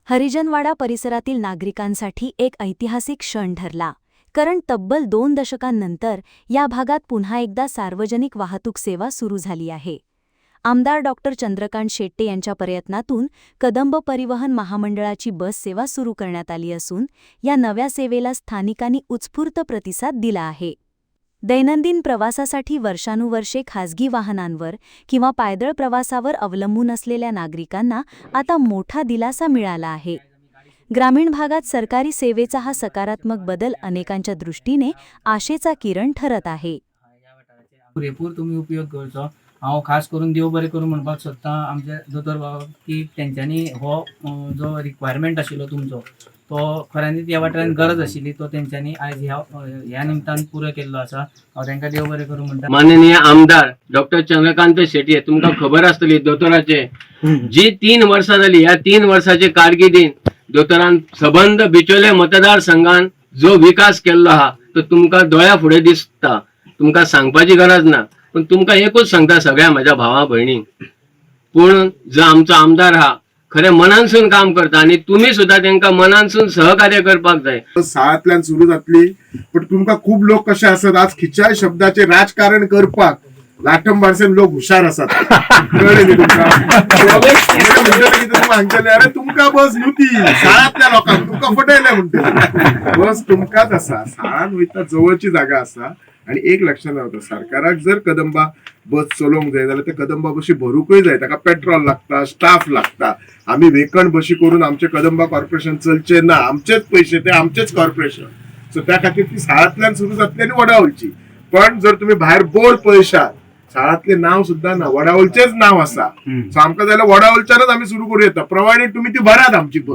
हरिजनवाडा परिसरातील नागरिकांसाठी एक ऐतिहासिक क्षण ठरला, कारण तब्बल 2 दशकांनंतर या भागात पुन्हा एकदा सार्वजनिक वाहतूक सेवा सुरू झाली आहे. आमदार डॉ. चंद्रकांत शेट्टे यांच्या प्रयत्नातून कदंब परिवहन महामंडळाची बस सेवा सुरू करण्यात आली असून या नव्या सेवेला स्थानिकांनी उत्स्फूर्त प्रतिसाद दिला आहे. दैनंदिन प्रवासासाठी वर्षानुवर्षे खासगी वाहनांवर किंवा पायदळ प्रवासावर अवलंबून असलेल्या नागरिकांना आता मोठा दिलासा मिळाला आहे. ग्रामीण भागात सरकारी सेवेचा हा सकारात्मक बदल अनेकांच्या दृष्टीने आशेचा किरण ठरत आहे. पुरेपूर तुम्ही उपयोग करचो. हांव खास करून देव बरें करूं म्हणपाक सोदतां आमच्या दोतोर बाबाक की तेंच्यांनी हो जो रिक्वायरमेंट आशिल्लो तुमचो तो खऱ्यांनीच ह्या वाठारांत गरज आशिल्ली तो तेंच्यांनी आयज ह्या निमतान पुरो केल्लो आसा. हांव तांकां देव बरें करूं म्हणटा. माननीय आमदार डॉ. चंद्रकांत शेट्टे तुमकां खबर आसतली दोतोराचे जी 3 वर्सां जाली. ह्या 3 वर्साचे कारकिर्दीन दोतोरान सबंद बिचोले मतदारसंघान जो विकास केल्लो आहा तो तुमकां दोळ्या फुडें दिसता. तुमकां सांगपाची गरज ना, पण तुमकां एकूच सांगता सगळ्या म्हज्या भावा भयणींक, पूण जो आमचो आमदार आहा खरें मनानसून काम करता आणि तुम्ही सुद्धा तांकां मनानसून सहकार्य करपाक जाय. शाळांतल्यान सुरू जातली, पण तुमकां खूप लोक कशे आसात आज खिच्याय शब्दाचे राजकारण करपाक लाठंबारसेन लोक हुशार आसात. कळ्ळें न्ही तुमकां? सांगतले अरे तुमकां बस न्हूती शाळांतल्या लोकांक तुमकां फटयले म्हणटले. बस तुमकांच आसा. शाळान वयता जवळची जागा आसा. आणि एक लक्षात रावता, सरकाराक जर कदंबा बस चलोवंक जाय जाल्यार ते कदंबा बशी भरूकय जाय, ताका पेट्रोल लागता, स्टाफ लागता. आमी वेकण बशी करून आमचे कदंबा कॉर्पोरेशन चलचे ना. आमचेच पैसे ते आमचेच कॉर्पोरेशन. सो त्या खातीर ती शाळांतल्यान सुरू जातली आनी वडावळची. पण जर तुम्ही भायर बोर्ड पळयशात शाळांतले नाव सुद्धा ना, वडावळचेच नाव आसा. सो आमकां जाल्यार वडावळच्यानच आमी सुरू करूं येता, प्रोवायडेड तुम्ही ती भरात आमची बस.